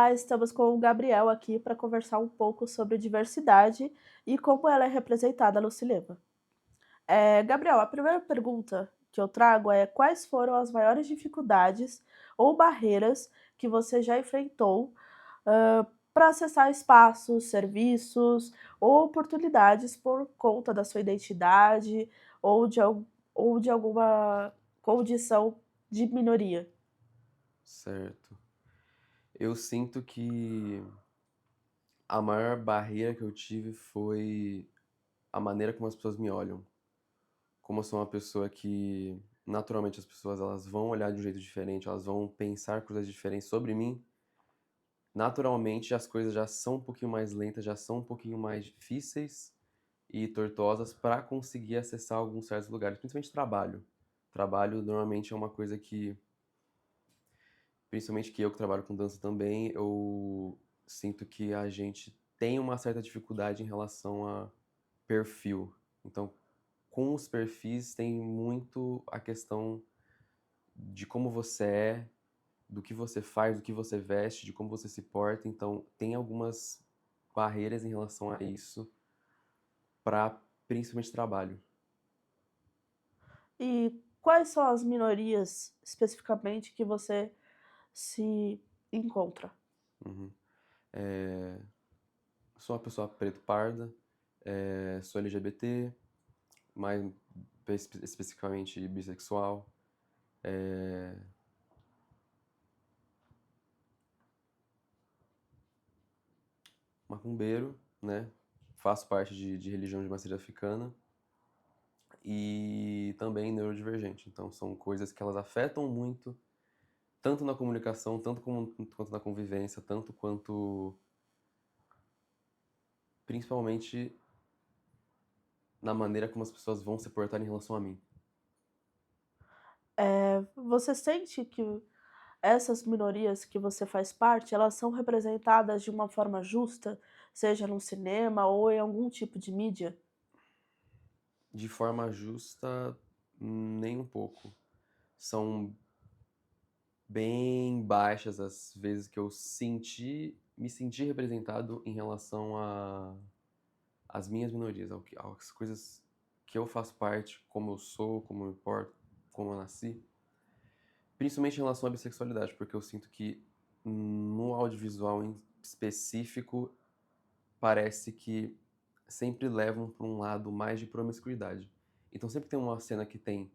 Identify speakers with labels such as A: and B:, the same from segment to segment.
A: Olá, estamos com o Gabriel aqui para conversar um pouco sobre diversidade e como ela é representada no cinema. Gabriel, a primeira pergunta que eu trago é: quais foram as maiores dificuldades ou barreiras que você já enfrentou para acessar espaços, serviços ou oportunidades por conta da sua identidade ou ou de alguma condição de minoria?
B: Certo. Eu sinto que a maior barreira que eu tive foi a maneira como as pessoas me olham. Como eu sou uma pessoa que, naturalmente, as pessoas elas vão olhar de um jeito diferente, elas vão pensar coisas diferentes sobre mim. Naturalmente, as coisas já são um pouquinho mais lentas, já são um pouquinho mais difíceis e tortuosas para conseguir acessar alguns certos lugares, principalmente trabalho. Trabalho normalmente é uma coisa que, principalmente que eu que trabalho com dança também, eu sinto que a gente tem uma certa dificuldade em relação a perfil. Então, com os perfis tem muito a questão de como você é, do que você faz, do que você veste, de como você se porta. Então, tem algumas barreiras em relação a isso para principalmente trabalho.
A: E quais são as minorias especificamente que você se encontra?
B: Uhum. Eh, Sou uma pessoa preto parda, sou LGBT, mais especificamente bissexual. É, macumbeiro, né? Faço parte de religião de matriz africana e também neurodivergente. Então são coisas que elas afetam muito, tanto na comunicação, quanto na convivência, tanto quanto principalmente na maneira como as pessoas vão se portar em relação a mim.
A: Você sente que essas minorias que você faz parte, elas são representadas de uma forma justa, seja no cinema ou em algum tipo de mídia?
B: De forma justa, nem um pouco. São bem baixas as vezes que eu me senti representado em relação a as minhas minorias, às coisas que eu faço parte, como eu sou, como eu me porto, como eu nasci. Principalmente em relação à bissexualidade, porque eu sinto que no audiovisual em específico parece que sempre levam para um lado mais de promiscuidade. Então sempre tem uma cena que tem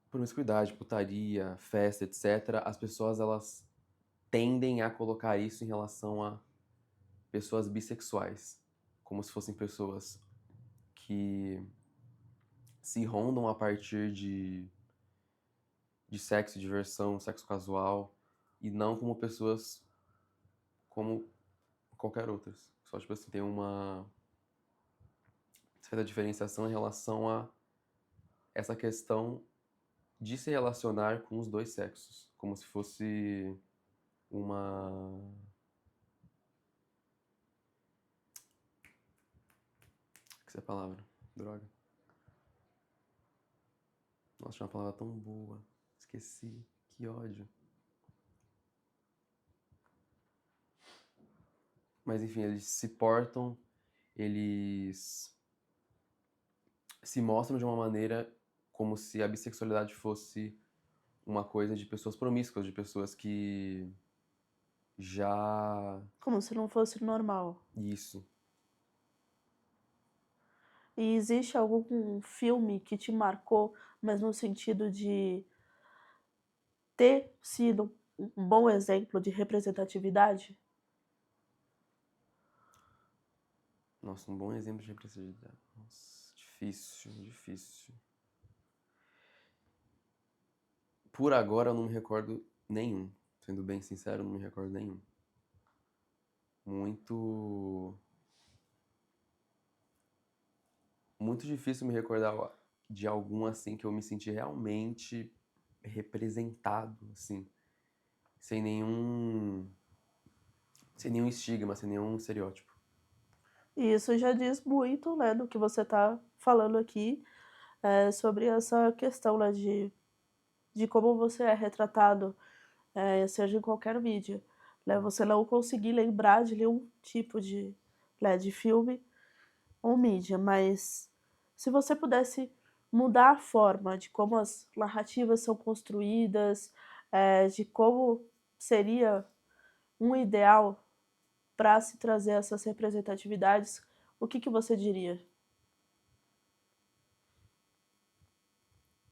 B: promiscuidade, putaria, festa, etc. As pessoas elas tendem a colocar isso em relação a pessoas bissexuais, como se fossem pessoas que se rondam a partir de sexo, diversão, sexo casual, e não como pessoas como qualquer outras. Só, tipo assim, tem uma certa diferenciação em relação a essa questão de se relacionar com os dois sexos, como se fosse uma. Que é a palavra? Droga. Nossa, tinha uma palavra tão boa. Esqueci. Que ódio. Mas enfim, eles se portam, eles se mostram de uma maneira como se a bissexualidade fosse uma coisa de pessoas promíscuas, de pessoas que já.
A: Como se não fosse normal.
B: Isso.
A: E existe algum filme que te marcou, mas no sentido de ter sido um bom exemplo de representatividade?
B: Nossa, um bom exemplo de representatividade. Nossa, difícil, difícil. Por agora eu não me recordo nenhum. Sendo bem sincero, eu não me recordo nenhum. Muito. Muito difícil me recordar de algum assim que eu me senti realmente representado, assim. Sem nenhum. Sem nenhum estigma, sem nenhum estereótipo.
A: E isso já diz muito, né, do que você está falando aqui, sobre essa questão, né, de como você é retratado seja em qualquer mídia, né, você não conseguir lembrar de nenhum tipo de, né, de filme ou mídia, mas se você pudesse mudar a forma de como as narrativas são construídas, de como seria um ideal para se trazer essas representatividades, o que que você diria?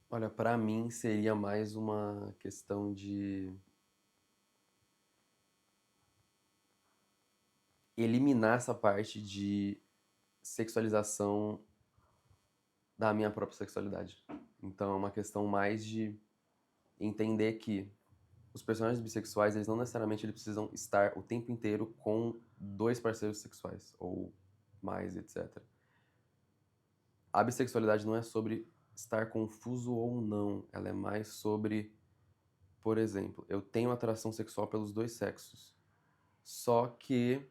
B: Olha, pra mim seria mais uma questão de eliminar essa parte de sexualização da minha própria sexualidade. Então é uma questão mais de entender que os personagens bissexuais, eles não necessariamente eles precisam estar o tempo inteiro com dois parceiros sexuais, ou mais, etc. A bissexualidade não é sobre estar confuso ou não, ela é mais sobre, por exemplo, eu tenho atração sexual pelos dois sexos, só que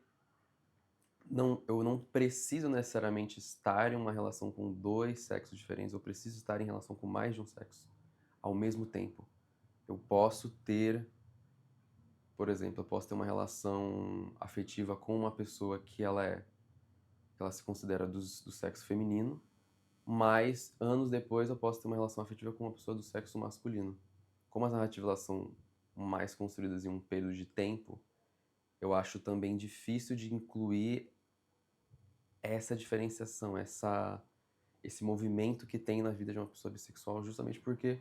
B: eu não preciso necessariamente estar em uma relação com dois sexos diferentes, eu preciso estar em relação com mais de um sexo ao mesmo tempo. Eu posso ter, por exemplo, eu posso ter uma relação afetiva com uma pessoa que ela se considera do sexo feminino, mas anos depois eu posso ter uma relação afetiva com uma pessoa do sexo masculino. Como as narrativas elas são mais construídas em um período de tempo, eu acho também difícil de incluir essa diferenciação, esse movimento que tem na vida de uma pessoa bissexual, justamente porque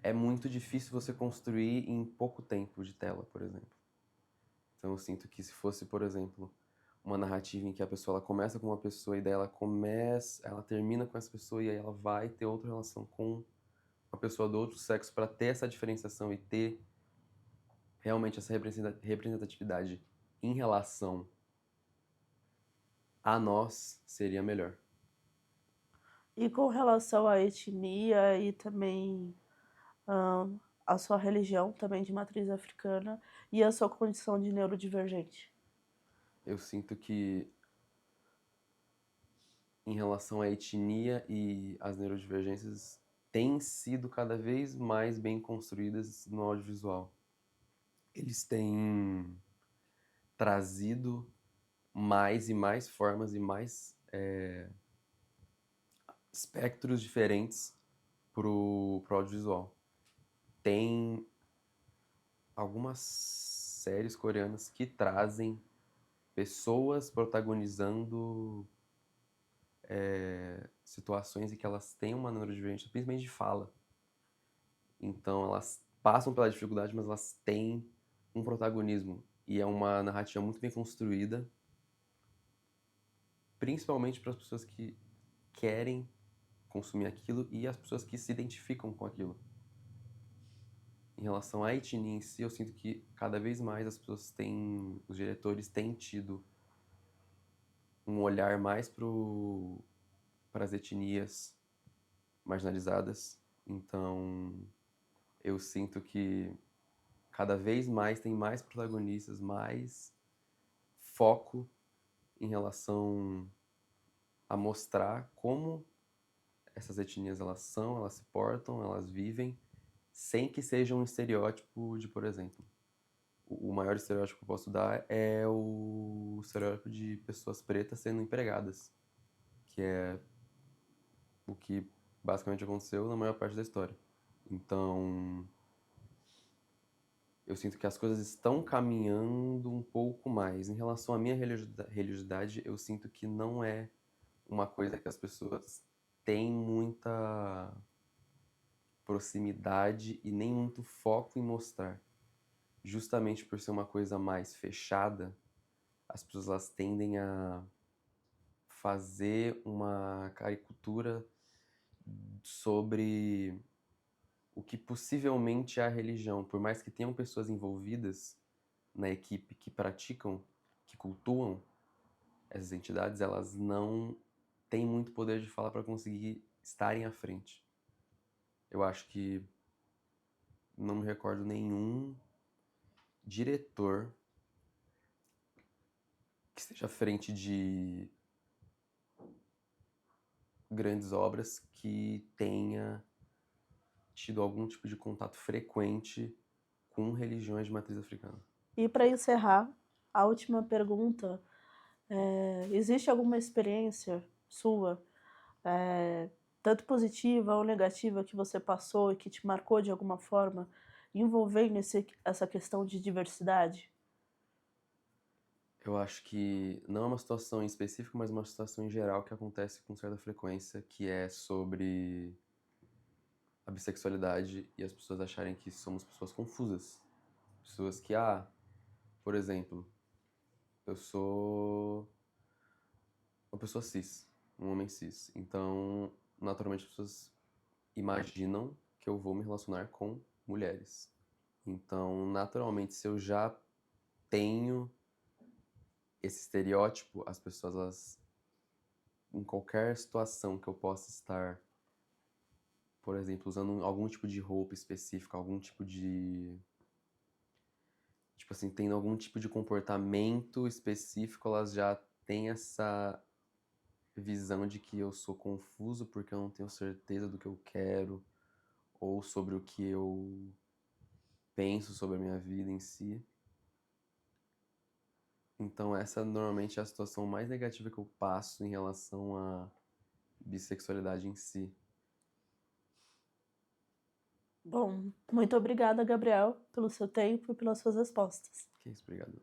B: é muito difícil você construir em pouco tempo de tela, por exemplo. Então eu sinto que se fosse, por exemplo, uma narrativa em que a pessoa ela começa com uma pessoa e daí ela termina com essa pessoa e aí ela vai ter outra relação com uma pessoa do outro sexo para ter essa diferenciação e ter realmente essa representatividade em relação a nós, seria melhor.
A: E com relação à etnia e também, hã, a sua religião, também de matriz africana, e a sua condição de neurodivergente?
B: Eu sinto que em relação à etnia e às neurodivergências têm sido cada vez mais bem construídas no audiovisual. Eles têm trazido mais e mais formas e mais espectros diferentes pro audiovisual. Tem algumas séries coreanas que trazem pessoas protagonizando situações em que elas têm uma neurodivergência, principalmente de fala. Então elas passam pela dificuldade, mas elas têm um protagonismo. E é uma narrativa muito bem construída, principalmente para as pessoas que querem consumir aquilo e as pessoas que se identificam com aquilo. Em relação à etnia em si, eu sinto que cada vez mais os diretores têm tido um olhar mais para as etnias marginalizadas. Então, eu sinto que cada vez mais tem mais protagonistas, mais foco em relação a mostrar como essas etnias elas são, elas se portam, elas vivem, sem que seja um estereótipo de, por exemplo, o maior estereótipo que eu posso dar é o estereótipo de pessoas pretas sendo empregadas, que é o que basicamente aconteceu na maior parte da história. Então, eu sinto que as coisas estão caminhando um pouco mais. Em relação à minha religiosidade, eu sinto que não é uma coisa que as pessoas têm muita proximidade e nem muito foco em mostrar. Justamente por ser uma coisa mais fechada, as pessoas elas tendem a fazer uma caricatura sobre o que possivelmente é a religião. Por mais que tenham pessoas envolvidas na equipe que praticam, que cultuam essas entidades, elas não têm muito poder de fala para conseguir estarem à frente. Eu acho que não me recordo nenhum diretor que esteja à frente de grandes obras que tenha tido algum tipo de contato frequente com religiões de matriz africana.
A: E para encerrar, a última pergunta, existe alguma experiência sua, tanto positiva ou negativa, que você passou e que te marcou de alguma forma, envolvendo essa questão de diversidade?
B: Eu acho que não é uma situação em específico, mas uma situação em geral que acontece com certa frequência, que é sobre a bissexualidade e as pessoas acharem que somos pessoas confusas. Pessoas que, por exemplo, eu sou uma pessoa cis, um homem cis. Então, naturalmente, as pessoas imaginam que eu vou me relacionar com mulheres. Então, naturalmente, se eu já tenho esse estereótipo, as pessoas, elas, em qualquer situação que eu possa estar, por exemplo, usando algum tipo de roupa específica, algum tipo de. Tipo assim, tendo algum tipo de comportamento específico, elas já têm essa visão de que eu sou confuso porque eu não tenho certeza do que eu quero ou sobre o que eu penso sobre a minha vida em si. Então essa normalmente é a situação mais negativa que eu passo em relação à bissexualidade em si.
A: Bom, muito obrigada, Gabriel, pelo seu tempo e pelas suas respostas.
B: Que é isso, obrigado.